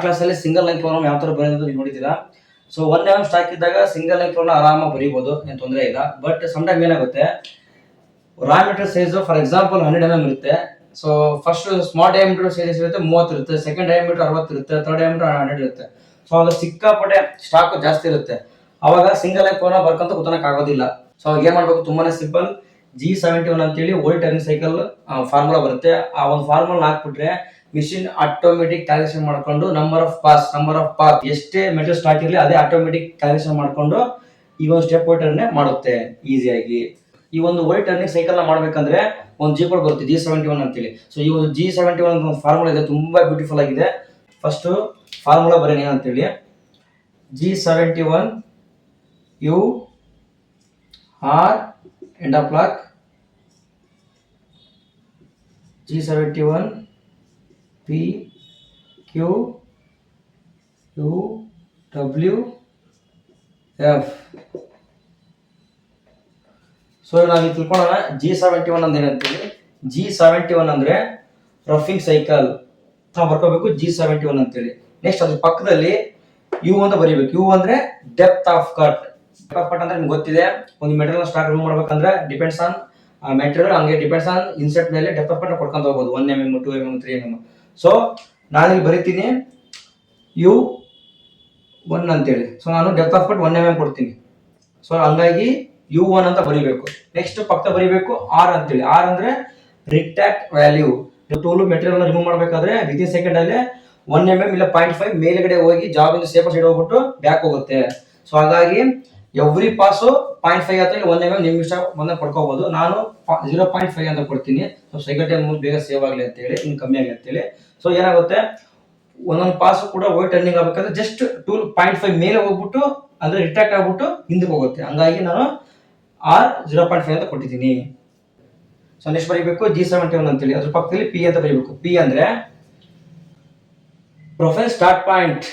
ಕ್ಲಾಸಲ್ಲಿ single line program ಯಾವ ಥರ ಬರೆಯೋದು ನೀವು ನೋಡಿದ್ದೀರಾ. ಸೊ 1 mm ಸ್ಟಾಕ್ ಇದ್ದಾಗ ಸಿಂಗಲ್ ಲೈನ್ ಪ್ರೋಗ್ರಾಮ್ ಆರಾಮಾಗಿ ಬರೀಬೋದು, ಏನು ತೊಂದರೆ ಇಲ್ಲ. ಬಟ್ ಸಮ್ ಟೈಮ್ ಏನಾಗುತ್ತೆ, raw material size for example 100 mm ಇರುತ್ತೆ. So first small diameter sizes ಇರುತ್ತೆ 30 ಇರುತ್ತೆ, ಸೆಕೆಂಡ್ ಡಯಾಮೀಟರ್ 60 ಇರುತ್ತೆ, ಥರ್ಡ್ ಡಯಾಮೀಟರ್ 100 ಇರುತ್ತೆ. ಸೊ ಆಗ ಸಿಕ್ಕಾಪಟ್ಟೆ ಸ್ಟಾಕ್ ಜಾಸ್ತಿ ಇರುತ್ತೆ. ಅವಾಗ ಸಿಂಗಲ್ ಲೈನ್ ಪ್ರೋಗ್ರಾಮ್ ಬರ್ಕಂತ ಕೂತನಕ್ಕೆ ಆಗೋದಿಲ್ಲ. ಸೊ ಅವಾಗ ಏನ್ ಮಾಡ್ಬೇಕು, ತುಂಬಾನೇ ಸಿಂಪಲ್. G71 ಅಂತೇಳಿ ಓಲ್ಡ್ ಟರ್ನಿಂಗ್ ಸೈಕಲ್ ಫಾರ್ಮುಲಾ ಬರುತ್ತೆ. ಆ ಒಂದು ಫಾರ್ಮುಲಾ ಹಾಕ್ಬಿಟ್ರೆ ಮಿಷಿನ್ ಆಟೋಮೆಟಿಕ್ ಕ್ಯಾಲ್ಕುಲೇಷನ್ ಮಾಡ್ಕೊಂಡು ನಂಬರ್ ಆಫ್ ಪಾಸ್ ಎಷ್ಟೇ ಮೆಟೀರಿಯಲ್ ಸ್ಟಾಕ್ ಇರಲಿ ಅದೇ ಆಟೋಮೆಟಿಕ್ ಕ್ಯಾಲ್ಕುಲೇಷನ್ ಮಾಡ್ಕೊಂಡು ಈ ಒಂದು ಸ್ಟೆಪ್ ವೈಟರ್ನೇ ಮಾಡುತ್ತೆ ಈಸಿಯಾಗಿ. ಈ ಒಂದು ವೈಟ್ ಟರ್ನಿಂಗ್ ಸೈಕಲ್ ನ ಮಾಡ್ಬೇಕಂದ್ರೆ ಒಂದು ಜಿ ಕೋಡ್ ಬರುತ್ತೆ G71 ಅಂತೇಳಿ. ಸೊ ಈ ಒಂದು G71 ಫಾರ್ಮುಲಾ ಇದೆ, ತುಂಬಾ ಬ್ಯೂಟಿಫುಲ್ ಆಗಿದೆ. ಫಸ್ಟ್ ಫಾರ್ಮುಲಾ ಬರೀ ಅಂತೇಳಿ, G71 U R end of block, G71 P Q U W F. So ನಾವು ತಿಳ್ಕೊಳ್ಳೋಣ G71 ಅಂದ್ರೆ ಏನಂತೇಳಿ. G71 ಅಂದ್ರೆ ರಫಿಂಗ್ ಸೈಕಲ್ ನಾವು ಬರ್ಕೋಬೇಕು G71 ಅಂತೇಳಿ. ನೆಕ್ಸ್ಟ್ ಅದ್ರ ಪಕ್ಕದಲ್ಲಿ ಯು ಅಂತ ಬರೀಬೇಕು. ಯು ಅಂದ್ರೆ ಡೆಪ್ತ್ ಆಫ್ ಕಟ್. ಅಂದ್ರೆ ನಿಮ್ಗೆ ಗೊತ್ತಿದೆ, ಒಂದು ಮೆಟೀರಿಯಲ್ ಸ್ಟಾಕ್ ರಿಮೂವ್ ಮಾಡ್ಬೇಕಂದ್ರೆ ಡಿಪೆಂಡ್ಸ್ ಆನ್ ಮೆಟೀರಿಯಲ್, ಹಂಗೆ ಡಿಪೆಂಡ್ಸ್ ಆನ್ ಇನ್ಸೆಟ್ ಮೇಲೆ ಡೆಪ್ತ್ ಆಫ್ ಕಟ್ ಕೊಡ್ಕೊಂತ ಹೋಗ್ಬೋದು. 1 mm 2 mm 3 mm. ಸೊ ನಾನು ಇಲ್ಲಿ ಬರೀತೀನಿ U1 ಅಂತೇಳಿ. ಸೊ ನಾನು ಡೆಪ್ತ್ ಆಫ್ ಕಟ್ 1 mm ಕೊಡ್ತೀನಿ. ಸೊ ಹಂಗಾಗಿ U1 ಅಂತ ಬರೀಬೇಕು. ನೆಕ್ಸ್ಟ್ ಪಕ್ಕ ಬರೀಬೇಕು R ಅಂತೇಳಿ. R ಅಂದ್ರೆ ರಿಟ್ಯಾಕ್ಟ್ ವ್ಯಾಲ್ಯೂ. ಟೂಲ್ ಮೆಟೀರಿಯಲ್ ರಿಮೂವ್ ಮಾಡ್ಬೇಕಾದ್ರೆ ವಿತಿನ್ ಸೆಕೆಂಡ್ ಅಲ್ಲಿ 1 mm ಇಲ್ಲ 0.5 ಮೇಲ್ಗಡೆ ಹೋಗಿ ಜಾಬ್ ಇಂದ ಸೇಫರ್ ಸೈಡ್ ಹೋಗ್ಬಿಟ್ಟು ಬ್ಯಾಕ್ ಹೋಗುತ್ತೆ. ಸೊ ಹಾಗಾಗಿ ಎವ್ರಿ ಪಾಸು 0.5 ಅಥವಾ 1 mm ನಿಮ್ಗೆ ಇಷ್ಟ ಬಂದಾಗ ಕೊಡ್ಕೋಬಹುದು. ನಾನು 0.5 ಅಂತ ಕೊಡ್ತೀನಿ. ಸೊ ಸೈಕಲ್ ಟೈಮ್ ಬೇಗ ಸೇವ್ ಆಗಲಿ ಅಂತ ಹೇಳಿ, ಇನ್ನು ಕಮ್ಮಿ ಆಗಲಿ ಅಂತ ಹೇಳಿ. ಸೊ ಏನಾಗುತ್ತೆ, ಒಂದೊಂದು ಪಾಸು ಕೂಡ ವೈಟ್ ಟರ್ನಿಂಗ್ ಆಗ್ಬೇಕಾದ್ರೆ ಜಸ್ಟ್ ಟೂಲ್ 0.5 ಮೇಲೆ ಹೋಗ್ಬಿಟ್ಟು ಅಂದ್ರೆ ರಿಟ್ಯಾಕ್ಟ್ ಆಗ್ಬಿಟ್ಟು ಹಿಂದಕ್ಕೆ ಹೋಗುತ್ತೆ. ಹಂಗಾಗಿ ನಾನು R 0.5 ಅಂತ ಕೊಟ್ಟಿದ್ದೀನಿ. ಸೊ ನೆಕ್ಸ್ಟ್ ಬರೀಬೇಕು G71 ಅಂತೇಳಿ. ಅದ್ರ ಪಕ್ಕದಲ್ಲಿ P ಅಂತ ಬರೀಬೇಕು. P ಅಂದ್ರೆ profile start point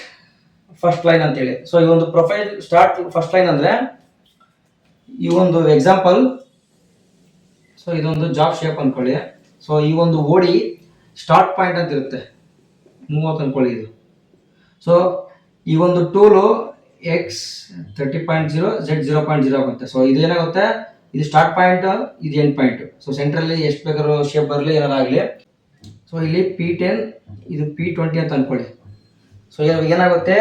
first line ಅಂತೇಳಿ. ಸೊ ಈ ಒಂದು ಪ್ರೊಫೈಲ್ ಸ್ಟಾರ್ಟ್ ಫಸ್ಟ್ ಲೈನ್ ಅಂದ್ರೆ ಈ ಒಂದು ಎಕ್ಸಾಂಪಲ್. ಸೊ ಇದೊಂದು ಜಾಬ್ ಶೇಪ್ ಅನ್ಕೊಳ್ಳಿ. ಸೊ ಈ ಒಂದು ಓಡಿ ಸ್ಟಾರ್ಟ್ ಪಾಯಿಂಟ್ ಅಂತ ಇರುತ್ತೆ 30 ಅನ್ಕೊಳ್ಳಿ ಇದು. ಸೊ ಈ ಒಂದು ಟೂಲು X 30.0 Z 0.0 ಆಗುತ್ತೆ. ಸೊ ಇದೇನಾಗುತ್ತೆ, ಇದು ಸ್ಟಾರ್ಟ್ ಪಾಯಿಂಟ್, ಇದು ಎಂಡ್ ಪಾಯಿಂಟ್. ಸೊ ಸೆಂಟ್ರಲ್ಲಿ ಎಷ್ಟು ಬೇಕಾದ್ರೂ ಶೇಪ್ ಬರಲಿ ಏನಾಗಲಿ. ಸೊ ಇಲ್ಲಿ P10 ಇದು P20 ಅಂತ ಅನ್ಕೊಳ್ಳಿ. ಸೊ ಏನಾಗುತ್ತೆ,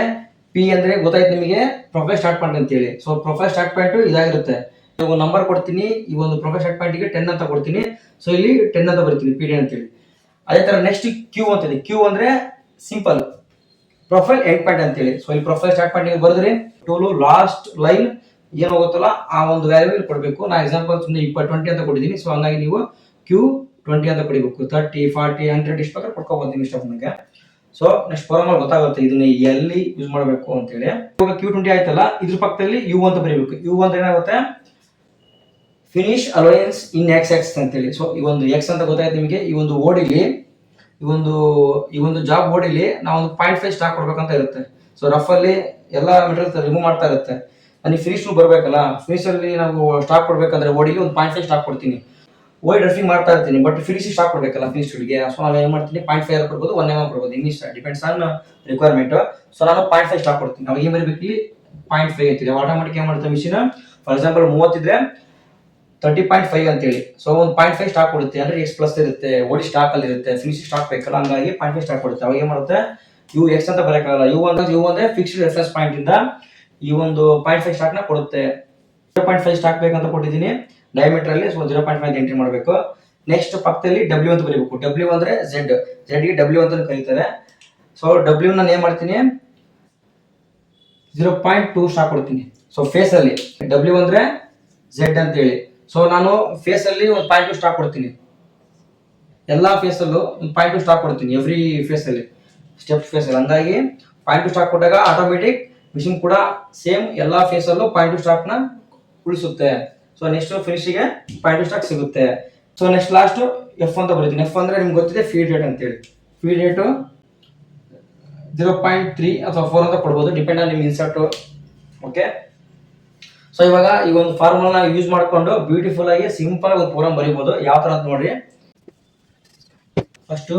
P ಅಂದ್ರೆ ಗೊತ್ತಾಯ್ತು ನಿಮಗೆ ಪ್ರೊಫೈಲ್ ಸ್ಟಾರ್ಟ್ ಪಾಯಿಂಟ್ ಅಂತೇಳಿ. ಸೊ ಪ್ರೊಫೈಲ್ ಸ್ಟಾರ್ಟ್ ಪಾಯಿಂಟ್ ಇದಾಗಿರುತ್ತೆ. ಒಂದು ನಂಬರ್ ಕೊಡ್ತೀನಿ, ಈ ಒಂದು ಪ್ರೊಫೈಲ್ ಸ್ಟಾರ್ಟ್ ಪಾಯಿಂಟ್ಗೆ 10 ಅಂತ ಕೊಡ್ತೀನಿ. ಸೊ ಇಲ್ಲಿ 10 ಅಂತ ಬರ್ತೀನಿ P10 ಅಂತೇಳಿ. ಅದೇ ತರ ನೆಕ್ಸ್ಟ್ Q ಅಂತಿದೆ. Q ಅಂದ್ರೆ ಸಿಂಪಲ್ ಪ್ರೊಫೈಲ್ ಎಂಡ್ ಪಾಯಿಂಟ್ ಅಂತೇಳಿ. ಸೊ ಇಲ್ಲಿ ಪ್ರೊಫೈಲ್ ಸ್ಟಾರ್ಟ್ ಪಾಯಿಂಟ್ ಬರೆದ್ರಿ ಟೋಲು ಲಾಸ್ಟ್ ಲೈನ್ ಏನು ಹೋಗುತ್ತಲ್ಲ ಆ ಒಂದು ವ್ಯಾಲ್ಯೂ ಇಲ್ಲಿ ಕೊಡಬೇಕು. ನಾ ಎಕ್ಸಾಂಪಲ್ ಸುಮ್ಮನೆ 20 ಅಂತ ಕೊಟ್ಟಿದ್ದೀನಿ. ಸೊ ಹಂಗಾಗಿ ನೀವು Q20 ಅಂತ ಕೊಡಬೇಕು. 30 40 100 ಇಷ್ಟು ಬೇಕಾದ್ರೆ ಕೊಡ್ಕೋಬಹುದು ಇಷ್ಟ ನಿಮಗೆ. ಸೊ ನೆಕ್ಸ್ಟ್ ಪ್ರೋಗ್ರಾಮ್ ಗೊತ್ತಾಗುತ್ತೆ ಇದನ್ನ ಎಲ್ಲಿ ಯೂಸ್ ಮಾಡಬೇಕು ಅಂತೇಳಿ. ಇವಾಗ Q20 ಆಯ್ತಲ್ಲ, ಇದ್ರ ಪಕ್ಕದಲ್ಲಿ U ಅಂತ ಬರೀಬೇಕು. U ಅಂದ್ರೆ ಏನಾಗುತ್ತೆ, ಫಿನಿಶ್ ಅಲೋಯನ್ಸ್ ಇನ್ XX ಅಂತೇಳಿ. ಸೊ ಈ ಒಂದು X ಅಂತ ಗೊತ್ತಾಯ್ತು ನಿಮಗೆ. ಈ ಒಂದು ಓಡಿಲಿ ಈ ಒಂದು ಜಾಬ್ ಓಡಿಲಿ ನಾವು ಒಂದು 0.5 ಸ್ಟಾಕ್ ಕೊಡ್ಬೇಕಂತ ಇರುತ್ತೆ. ಸೊ ರಫ್ ಅಲ್ಲಿ ಎಲ್ಲ ಮೆಟೀರಿಯಲ್ ರಿಮೂವ್ ಮಾಡ್ತಾ ಇರುತ್ತೆ. ನನಗೆ ಫಿನಿಶ್ ಬರಬೇಕಲ್ಲ, ಫಿನಿಶ್ ಅಲ್ಲಿ ನಾವು ಸ್ಟಾಕ್ ಕೊಡ್ಬೇಕಂದ್ರೆ ಓಡಿಲಿ ಒಂದು 0.5 ಸ್ಟಾಕ್ ಕೊಡ್ತೀನಿ. ವೈಡ್ ರಫಿಂಗ್ ಮಾಡ್ತಾ ಇರ್ತೀನಿ, ಬಟ್ ಫಿನಿಶ್ ಸ್ಟಾಕ್ ಕೊಡ್ಬೇಕಲ್ಲ ಫಿನಿಶ್ಗೆ. ಸೊ ನಾನು ಏನ್ ಮಾಡ್ತೀನಿ 0.5 ಕೊಡ್ಬೋದು, 1 mm ಕೊಡ್ಬೋದು, English depends on requirement. So ನಾನು 0.5 ಸ್ಟಾಕ್ ಕೊಡ್ತೀನಿ. ಅವಾಗ ಏನ್ ಬರಬೇಕು, ಇಲ್ಲಿ 0.5 ಅಂತಿದೆ. ಆಟೋಮೆಟಿಕ್ ಏನ್ ಮಾಡುತ್ತೆ ಮಿಷಿನ್, ಫಾರ್ ಎಕ್ಸಾಂಪಲ್ 30 ಇದ್ರೆ 30.5 ಅಂತೇಳಿ. ಸೊ ಒಂದು 0.5 ಸ್ಟಾಕ್ ಕೊಡುತ್ತೆ. ಅಂದ್ರೆ X ಪ್ಲಸ್ ಇರುತ್ತೆ, ಓಡಿ ಸ್ಟಾಕ್ ಅಲ್ಲಿ ಇರುತ್ತೆ, ಫಿನಿಶ್ ಸ್ಟಾಕ್ ಬೇಕಲ್ಲ, ಹಂಗಾಗಿ 0.5 ಸ್ಟಾಕ್ ಕೊಡುತ್ತೆ. ಅವಾಗ ಏನ್ ಮಾಡುತ್ತೆ, X ಅಂತ ಬರಕಾಗಲ್ಲ. U ಅಂದ್ರೆ ಫಿಕ್ಸ್ಡ್ ರೆಫರೆನ್ಸ್ ಪಾಯಿಂಟ್ ಇಂದ ಈ ಒಂದು 0.5 ಸ್ಟಾಕ್ ನ ಕೊಡುತ್ತೆ. 0.5 ಸ್ಟಾಕ್ ಬೇಕಂತ ಕೊಟ್ಟಿದ್ದೀನಿ ಡಯಾಮೀಟರ್ ಅಲ್ಲಿ. ಸೊ 0.5 ಎಂಟ್ರಿ ಮಾಡಬೇಕು. ನೆಕ್ಸ್ಟ್ ಪಕ್ಕದಲ್ಲಿ W ಅಂತ ಬರೀಬೇಕು. W ಅಂದ್ರೆ Z ಗೆ W ಅಂತ ಕರೀತಾರೆ. ಸೊ W ನಾನು ಏನ್ ಮಾಡ್ತೀನಿ 0.2 ಸ್ಟಾಕ್ ಕೊಡ್ತೀನಿ. ಸೊ ಫೇಸ್ ಅಲ್ಲಿ W ಅಂದ್ರೆ Z ಅಂತ ಹೇಳಿ. ಸೊ ನಾನು ಫೇಸ್ ಅಲ್ಲಿ ಒಂದು 0.2 ಸ್ಟಾಕ್ ಕೊಡ್ತೀನಿ. ಎಲ್ಲಾ ಫೇಸ್ ಅಲ್ಲೂ ಒಂದು 0.2 ಸ್ಟಾಕ್ ಕೊಡ್ತೀನಿ, ಎವ್ರಿ ಫೇಸ್ ಅಲ್ಲಿ, ಸ್ಟೆಪ್ ಫೇಸ್ ಅಲ್ಲಿ. ಹಂಗಾಗಿ 0.2 ಸ್ಟಾಕ್ ಕೊಟ್ಟಾಗ ಆಟೋಮೆಟಿಕ್ ಮಿಷಿನ್ ಕೂಡ ಸೇಮ್ ಎಲ್ಲಾ ಫೇಸ್ ಅಲ್ಲೂ 0.2 ಸ್ಟಾಕ್ ನ ಉಳಿಸುತ್ತೆ. ಸೊ ನೆಕ್ಸ್ಟ್ ಫಿನಿಶಿಗೆ 0.2 ಸ್ಟಾಕ್ ಸಿಗುತ್ತೆ. ಸೊ ನೆಕ್ಸ್ಟ್ ಲಾಸ್ಟ್ F ಅಂತ ಬರೀತೀನಿ. F ಅಂದ್ರೆ ನಿಮ್ಗೆ ಗೊತ್ತಿದೆ ಫೀಡ್ ರೇಟ್ ಅಂತೇಳಿ. ಫೀಡ್ ರೇಟ್ 0.3 ಅಥವಾ 4 ಅಂತ ಕೊಡ್ಬೋದು, ಡಿಪೆಂಡ್ ಆನ್ ನಿಮ್ ಇನ್ಸರ್ಟ್. ಓಕೆ. ಸೊ ಇವಾಗ ಈ ಒಂದು ಫಾರ್ಮುಲಾ ಯೂಸ್ ಮಾಡ್ಕೊಂಡು ಬ್ಯೂಟಿಫುಲ್ ಆಗಿ ಸಿಂಪಲ್ ಆಗಿ ಒಂದು ಪ್ರೋಗ್ರಾಮ್ ಬರೀಬಹುದು. ಯಾವ ತರ ಅಂತ ನೋಡ್ರಿ. ಫಸ್ಟ್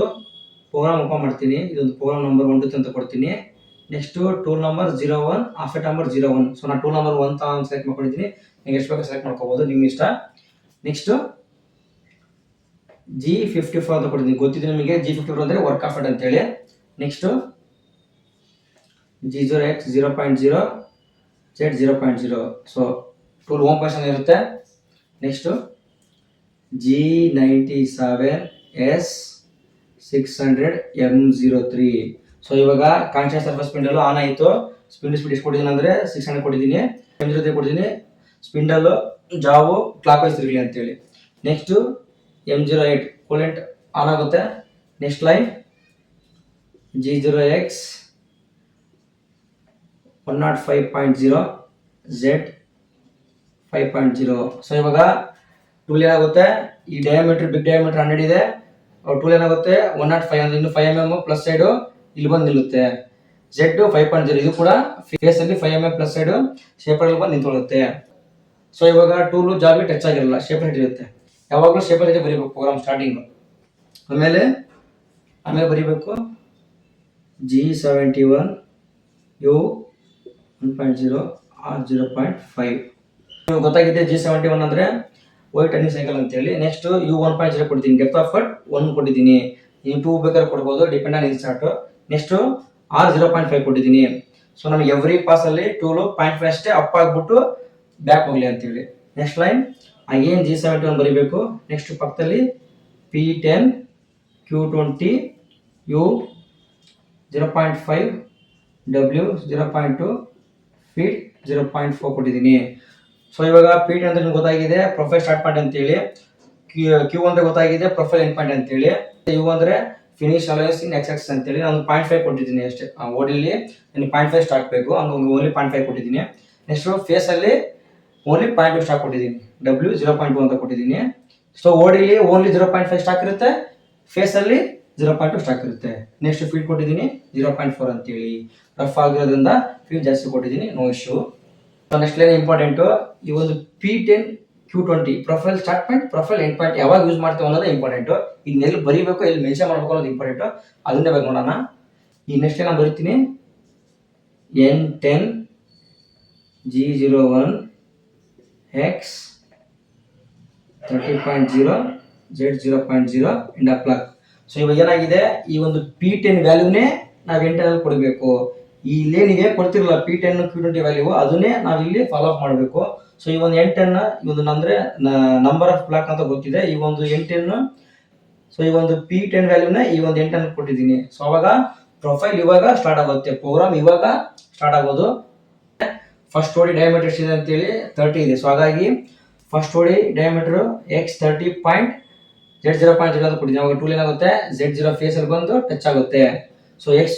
ಪ್ರೋಗ್ರಾಮ್ ಓಪನ್ ಮಾಡ್ತೀನಿ. ಇದೊಂದು ಪ್ರೋಗ್ರಾಮ್ ನಂಬರ್ 1 2 ಅಂತ ಕೊಡ್ತೀನಿ. Next tool number 01 offset number 01. So ನಾನು ಟೂಲ್ ನಂಬರ್ 1 ಅಂತ ಸೆಲೆಕ್ಟ್ ಮಾಡ್ಕೊಂಡಿದ್ದೀನಿ. ನೀವು ಎಷ್ಟು ಬೇಕಾದ್ರೂ ಸೆಲೆಕ್ಟ್ ಮಾಡ್ಕೋಬಹುದು, ನಿಮ್ಮ ಇಷ್ಟ. ನೆಕ್ಸ್ಟ್ G54 ಅಂತ ಕೊಡ್ತೀನಿ. ಗೊತ್ತಿದೆ ನಿಮಗೆ G54 ಅಂದರೆ ವರ್ಕ್ ಆಫ್ಸೆಟ್ ಅಂತೇಳಿ. Next G0X 0.0 Z 0.0. So tool home position ಇರುತ್ತೆ. Next G97S 600 M03. ಸೊ ಇವಾಗ ಕಾನ್ಸ್ಟೆಂಟ್ ಸರ್ಫೇಸ್ ಸ್ಪಿಂಡಲ್ ಆನ್ ಆಯಿತು. ಸ್ಪಿಂಡಲ್ ಸ್ಪೀಡ್ ಎಷ್ಟು ಕೊಟ್ಟಿದ್ದೀನಿ ಅಂದರೆ 600 ಕೊಟ್ಟಿದ್ದೀನಿ. M03 ಕೊಟ್ಟಿದ್ದೀನಿ. ಸ್ಪಿಂಡಲ್ ಜಾವು ಕ್ಲಾಕ್ ವೈಸ್ ತಿರುಗಲಿ ಅಂತೇಳಿ. ನೆಕ್ಸ್ಟ್ M08 ಕೂಲೆಂಟ್ ಆನ್ ಆಗುತ್ತೆ. Next line G0X 105.0 Z 5.0. So ಇವಾಗ ಟೂಲ್ ಏನಾಗುತ್ತೆ, ಈ ಡಯಾಮೀಟರ್ ಬಿಗ್ ಡಯಾಮೀಟರ್ 100 ಇದೆ. ಟೂಲ್ ಏನಾಗುತ್ತೆ 105 ಅಂದ್ರೆ ಇನ್ನು 5 mm ಪ್ಲಸ್ ಸೈಡು ಇಲ್ಲಿ ಬಂದು ನಿಲ್ಲುತ್ತೆ. Z 5.0 ಇದು ಕೂಡ ಫೇಸ್ ಅಲ್ಲಿ 5 mm ಪ್ಲಸ್ ಸೈಡು ಶೇಪರ್ ಅಲ್ಲಿ ಬಂದು ನಿಂತ್ಕೊಳ್ಳುತ್ತೆ. ಸೊ ಇವಾಗ ಟೂಲು ಜಾಬಿ ಟಚ್ ಆಗಿರಲ್ಲ, ಶೇಪರ್ ಹಿಡಿಯುತ್ತೆ. ಯಾವಾಗಲೂ ಶೇಪರ್ ಹಿಡಿದು ಬರೀಬೇಕು ಪ್ರೋಗ್ರಾಮ್ ಸ್ಟಾರ್ಟಿಂಗ್. ಆಮೇಲೆ ಬರೀಬೇಕು G71 U 1.0 R 0.5. ಗೊತ್ತಾಗಿದೆ G71 ಅಂದ್ರೆ ವೈಟ್ ಟರ್ನಿಂಗ್ ಸೈಕಲ್ ಅಂತೇಳಿ. ನೆಕ್ಸ್ಟ್ U 1.0 ಕೊಡ್ತೀನಿ. ಡೆಪ್ತ್ ಆಫ್ ಕಟ್ 1 ಕೊಟ್ಟಿದ್ದೀನಿ. ನೀವು 2 ಬೇಕಾದ್ರೆ ಕೊಡ್ಬೋದು, depend on insert. Next R 0.5 ಕೊಟ್ಟಿದ್ದೀನಿ. ಸೊ ನಮಗೆ ಎವ್ರಿ ಪಾಸ್ ಅಲ್ಲಿ ಟೂಲು 0.5 ಅಷ್ಟೇ ಅಪ್ ಆಗ್ಬಿಟ್ಟು ಬ್ಯಾಕ್ ಹೋಗ್ಲಿ ಅಂತೇಳಿ. ನೆಕ್ಸ್ಟ್ ಲೈನ್ ಅಗೇನ್ G71 ಬರೀಬೇಕು. ನೆಕ್ಸ್ಟ್ ಪಕ್ಕದಲ್ಲಿ P10 Q20 U 0.5 W 0.2 feet 0.4 ಕೊಟ್ಟಿದ್ದೀನಿ. ಸೊ ಇವಾಗ P10 ಅಂದ್ರೆ ನಿಮ್ಗೆ ಗೊತ್ತಾಗಿದೆ ಪ್ರೊಫೈಲ್ ಸ್ಟಾರ್ಟ್ ಪಾಯಿಂಟ್ ಅಂತೇಳಿ. Q ಅಂದ್ರೆ ಗೊತ್ತಾಗಿದೆ ಪ್ರೊಫೈಲ್ ಎಂಡ್ ಪಾಯಿಂಟ್ ಅಂತೇಳಿ. U ಅಂದ್ರೆ ಫಿನಿಶ್ ಅಲೈನ್ಸ್ ಇನ್ X ಆಕ್ಸಿಸ್ ಅಂತೇಳಿ. ನಾನು 0.5 ಕೊಟ್ಟಿದ್ದೀನಿ ಅಷ್ಟೇ. ಓಡಿಲಿ ನನಗೆ 0.5 ಸ್ಟಾರ್ಟ್ ಬೇಕು, ಹಂಗಾಗಿ ಓನ್ಲಿ 0.5 ಕೊಟ್ಟಿದ್ದೀನಿ. ನೆಕ್ಸ್ಟ್ ಫೇಸ್ ಅಲ್ಲಿ ಓನ್ಲಿ 0.2 ಸ್ಟಾಕ್ ಕೊಟ್ಟಿದ್ದೀನಿ. W 0.2 ಅಂತ ಕೊಟ್ಟಿದ್ದೀನಿ. ಸೊ ಓಡಿಲಿ ಓನ್ಲಿ 0.5 ಸ್ಟಾಕ್ ಇರುತ್ತೆ, ಫೇಸ್ ಅಲ್ಲಿ 0.2 ಸ್ಟಾಕ್ ಇರುತ್ತೆ. ನೆಕ್ಸ್ಟ್ ಫೀಡ್ ಕೊಟ್ಟಿದ್ದೀನಿ 0.4 ಅಂತೇಳಿ. ರಫ್ ಆಗಿರೋದ್ರಿಂದ ಫೀಡ್ ಜಾಸ್ತಿ ಕೊಟ್ಟಿದ್ದೀನಿ, no issue. So next line important. ಈ ಒಂದು P10 Q20 profile start point profile end point ಯಾವಾಗ ಯೂಸ್ ಮಾಡ್ತೀವಿ ಅನ್ನೋದು ಇಂಪಾರ್ಟೆಂಟ್. ಇದನ್ನೆಲ್ಲಿ ಬರೀಬೇಕು, ಎಲ್ಲಿ ಮೆನ್ಷನ್ ಮಾಡಬೇಕು ಅನ್ನೋದು ಇಂಪಾರ್ಟೆಂಟ್. ಅದನ್ನೇ ಬೇಕು ನೋಡೋಣ. ಈ ನೆಕ್ಸ್ಟ್ ನಾನು ಬರೀತೀನಿ N10 G01 X 30.0 Z 0.0 end ಅಪ್ಲಾಕ್. ಸೊ ಇವಾಗ ಏನಾಗಿದೆ, ಈ ಒಂದು P10 ವ್ಯಾಲ್ಯೂನೇ ನಾವು ಎಂಟರಲ್ಲಿ ಕೊಡಬೇಕು. ಈ ಲೇನಿಗೆ ಕೊಡ್ತಿರಲ್ಲ P10 Q20 ವ್ಯಾಲ್ಯೂ, ಅದನ್ನೇ ನಾವು ಇಲ್ಲಿ ಫಾಲೋ ಅಪ್ ಮಾಡಬೇಕು. ಸೊ ಈ ಒಂದು N10 ಇದು ಅಂದ್ರೆ ನಂಬರ್ ಆಫ್ ಬ್ಲಾಕ್ ಅಂತ ಗೊತ್ತಿದೆ. ಈ ಒಂದು N10 ಸೊ ಈ ಒಂದು P10 ವ್ಯಾಲ್ಯೂನ ಈ ಒಂದು N10 ಕೊಟ್ಟಿದ್ದೀನಿ. ಸೊ ಅವಾಗ ಪ್ರೊಫೈಲ್ ಇವಾಗ ಸ್ಟಾರ್ಟ್ ಆಗುತ್ತೆ, ಪ್ರೋಗ್ರಾಮ್ ಇವಾಗ ಸ್ಟಾರ್ಟ್ ಆಗೋದು. ಫಸ್ಟ್ ಓಡಿ ಡಯಾಮೀಟರ್ ಎಷ್ಟಿದೆ ಅಂತೇಳಿ 30 ಇದೆ. ಸೊ ಹಾಗಾಗಿ ಫಸ್ಟ್ ಓಡಿ ಡಯಾಮೀಟರ್ X 30 ಪಾಯಿಂಟ್ Z 0.0 ಅಂತ ಕೊಟ್ಟಿದ್ದೀನಿ. ಅವಾಗ ಟೂಲ್ ಏನಾಗುತ್ತೆ Z0 ಫೇಸ್ ಅಲ್ಲಿ ಬಂದು ಟಚ್ ಆಗುತ್ತೆ. ಸೊ X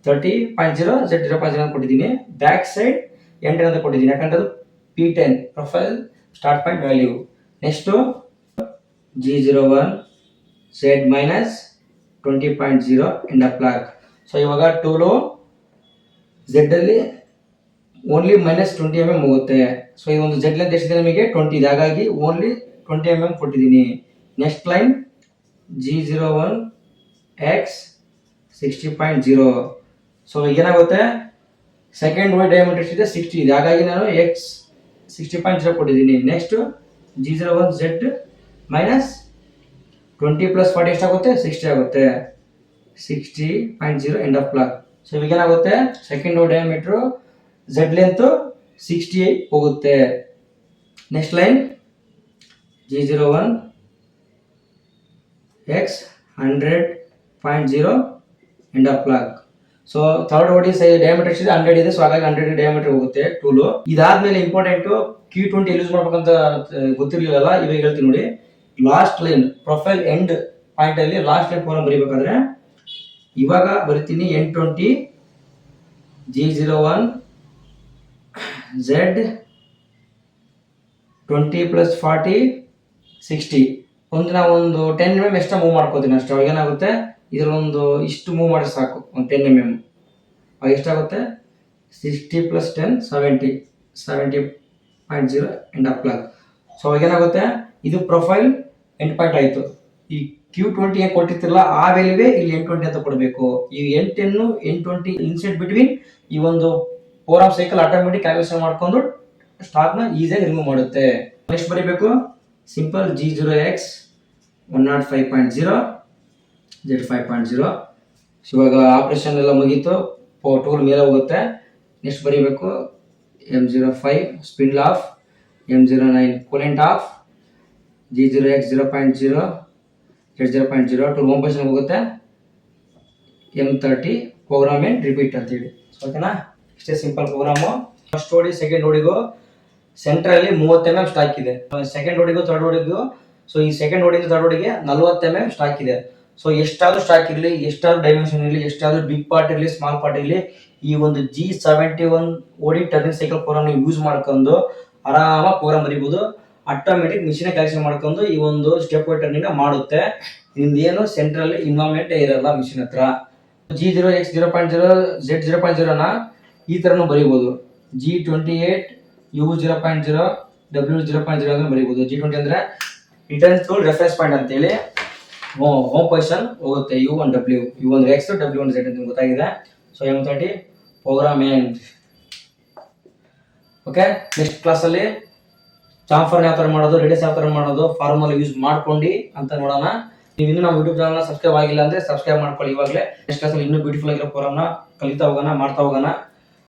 30.0 Z 0.0 ಅಂತ ಕೊಟ್ಟಿದ್ದೀನಿ. ಬ್ಯಾಕ್ ಸೈಡ್ N10 ಅಂತ ಕೊಟ್ಟಿದ್ದೀನಿ, ಯಾಕಂದ್ರೆ ಅದು P10 profile start point value. Next G01 Z minus 20.0 end ಅಪ್ಲಾಕ್. ಸೊ ಇವಾಗ ಟೂಲು Z ಅಲ್ಲಿ ಓನ್ಲಿ -20 mm ಹೋಗುತ್ತೆ. ಸೊ ಈ ಒಂದು Z ಲೆಂತ್ ಎಷ್ಟಿದೆ ನಿಮಗೆ 20 ಇದೆ, ಹಾಗಾಗಿ ಓನ್ಲಿ 20 mm ಕೊಟ್ಟಿದ್ದೀನಿ. Next line G01 X 60.0. So ಏನಾಗುತ್ತೆ, ಸೆಕೆಂಡ್ ವೈಡ್ ಡಯಾಮೀಟರ್ ಎಷ್ಟಿದೆ 60 ಇದೆ, ಹಾಗಾಗಿ ನಾನು X 60.0 ಕೊಟ್ಟಿದ್ದೀನಿ. Next G01 Z minus 20 plus 40 ಎಷ್ಟಾಗುತ್ತೆ 60 ಆಗುತ್ತೆ. 60.0 ಎಂಡ್ ಆಫ್ ಬ್ಲಾಕ್. ಸೊ ಇವಾಗ ಏನಾಗುತ್ತೆ, second wide diameter Z length 68 ಹೋಗುತ್ತೆ. Next line G01 X 100.0 end of block. So third OD diameter ಎಷ್ಟಿದೆ 100 ಇದೆ. ಸೊ ಹಾಗಾಗಿ 100 ಡಯಾಮೀಟರ್ ಹೋಗುತ್ತೆ ಟೂಲು. ಇದಾದ್ಮೇಲೆ ಇಂಪಾರ್ಟೆಂಟ್ Q20 ಯೂಸ್ ಮಾಡ್ಬೇಕಂತ ಗೊತ್ತಿರ್ಲಿಲ್ಲ, ಇವಾಗ ಹೇಳ್ತೀನಿ ನೋಡಿ. Last line profile end point ಅಲ್ಲಿ ಲಾಸ್ಟ್ ಲೈನ್ ಫಾರ್ಮ್ ಬರೀಬೇಕಾದ್ರೆ ಇವಾಗ ಬರಿತೀನಿ N20 G01 Z 20 plus 40 60. ನಾವು ಒಂದು 10 mm ಎಕ್ಸ್ಟ್ರಾ ಮೂವ್ ಮಾಡ್ಕೋತೀನಿ ಅಷ್ಟೇ. ಅವಾಗ ಏನಾಗುತ್ತೆ, ಇದ್ರಲ್ಲಿ ಒಂದು ಇಷ್ಟು ಮೂವ್ ಮಾಡಿ ಸಾಕು, ಒಂದು 10 mm. ಅವಾಗ ಎಷ್ಟಾಗುತ್ತೆ 60 plus 10 70.0 ಎಂಡ್ ಅಪ್ಲಾಕ್. ಸೊ ಅವಾಗ ಏನಾಗುತ್ತೆ, ಇದು ಪ್ರೊಫೈಲ್ ಎಂಡ್ ಪಾಯಿಂಟ್ ಆಯಿತು. ಈ Q20 ಏನು ಕೊಟ್ಟಿರ್ತಿರಲ್ಲ ಆ ವ್ಯಾಲ್ಯೂವೇ ಇಲ್ಲಿ N20 ಅಂತ ಕೊಡಬೇಕು. ಈ N10 N20 ಇನ್ಸೆಟ್ ಬಿಟ್ವೀನ್ ಈ ಒಂದು 4 ಆಫ್ ಸೈಕಲ್ ಆಟೋಮೆಟಿಕ್ ಕ್ಯಾಲ್ಕುಲೇಷನ್ ಮಾಡ್ಕೊಂಡು ಸ್ಟಾಕ್ ನ ಈಸಿಯಾಗಿ ರಿಮೂವ್ ಮಾಡುತ್ತೆ. ನೆಕ್ಸ್ಟ್ ಬರೀಬೇಕು ಸಿಂಪಲ್ G0X 105.0 Z5.0. ಇವಾಗ ಆಪರೇಷನ್ ಎಲ್ಲ ಮುಗೀತು, ಟೂಲ್ ಮೇಲೆ ಹೋಗುತ್ತೆ. ನೆಕ್ಸ್ಟ್ ಬರೀಬೇಕು M05 spindle off, M09 coolant off, G0X 0.0 Z0.0 to home position ಹೋಗುತ್ತೆ. M30 ಪ್ರೋಗ್ರಾಮ್ ಅಂಡ್ ರಿಪೀಟ್ ಅಂತ ಹೇಳಿ. ಓಕೆನಾ, ಇಷ್ಟೇ simple program. First OD second ಓಡಿಗೂ ಸೆಂಟ್ರಲ್ಲಿ 30 mm ಸ್ಟಾಕ್ ಇದೆ. ಸೆಕೆಂಡ್ ಓಡಿಗೂ ಥರ್ಡ್ ಓಡಿಗೂ, ಸೊ ಈ ಸೆಕೆಂಡ್ ಓಡಿಂದ ಥರ್ಡ್ ಓಡಿಗೆ 40 mm ಸ್ಟಾಕ್ ಇದೆ. ಸೊ ಎಷ್ಟಾದ್ರೂ ಸ್ಟಾಕ್ ಇರಲಿ, ಎಷ್ಟಾದ್ರೂ ಡೈಮೆನ್ಷನ್ ಇರಲಿ, ಎಷ್ಟಾದ್ರೂ ಬಿಗ್ ಪಾರ್ಟ್ ಇರಲಿ, ಸ್ಮಾಲ್ ಪಾರ್ಟ್ ಇರಲಿ, ಈ ಒಂದು G71 ಓಡಿ ಟರ್ನಿಂಗ್ ಸೈಕಲ್ ಪ್ರೋಗ್ರಾಮ್ ಯೂಸ್ ಮಾಡ್ಕೊಂಡು ಆರಾಮಾಗಿ ಪ್ರೋಗ್ರಾಮ್ ಬರೀಬಹುದು. ಆಟೋಮೆಟಿಕ್ ಮಿಷಿನ್ ಕ್ಯಾಲ್ಕುಲೇಷನ್ ಮಾಡ್ಕೊಂಡು ಈ ಒಂದು ಸ್ಟೆಪ್ ವೈ ಟರ್ನಿಂಗ್ ಮಾಡುತ್ತೆ. ನಿಮ್ದೇನು ಸೆಂಟ್ರಲ್ಲಿ ಇನ್ವಾಲ್ವ್ಮೆಂಟ್ ಇರಲ್ಲ ಮಿಷಿನ್ ಹತ್ರ. G0X 0.0 Z 0.0 ನ ಈ ತರನು ಬರೀಬಹುದು. G28 U 0.0 W 0.0 ಅಂತ ಬರೀಬಹುದು. G20 ಅಂದ್ರೆ ರಿಟರ್ನ್ ಟು ರೆಫರೆನ್ಸ್ ಪಾಯಿಂಟ್ ಅಂತ ಹೇಳಿ ಹೋಮ್ ಪೊಸಿಷನ್ ಹೋಗುತ್ತೆ. U1 W, U1 X, W1 Z ಅಂತ ಗೊತ್ತಾಗಿದೆ. So M30 program end. Okay, next ಕ್ಲಾಸಲ್ಲಿ ಚಾಂಫರ್ ಯಾವ ಥರ ಮಾಡೋದು, ರೇಡಿಯಸ್ ಯಾವ ಥರ ಮಾಡೋದು, ಫಾರ್ಮುಲಾ ಯೂಸ್ ಮಾಡ್ಕೊಂಡು ಅಂತ ನೋಡೋಣ. ನೀವು ಇನ್ನೂ ನಮ್ಮ ಯೂಟ್ಯೂಬ್ ಚಾನಲ್ನ ಸಬ್ಸ್ಕ್ರೈಬ್ ಆಗಿಲ್ಲ ಅಂದರೆ ಸಬ್ಸ್ಕ್ರೈಬ್ ಮಾಡ್ಕೊಳ್ಳಿ ಇವಾಗಲೇ. ನೆಕ್ಸ್ಟ್ ಕ್ಲಾಸಲ್ಲಿ ಇನ್ನೂ ಬ್ಯೂಟಿಫುಲ್ ಆಗಿರೋ ಪ್ರೋಗ್ರಾಮ್ನ ಕಲಿತಾ ಹೋಗೋಣ, ಮಾಡ್ತಾ ಹೋಗೋಣ.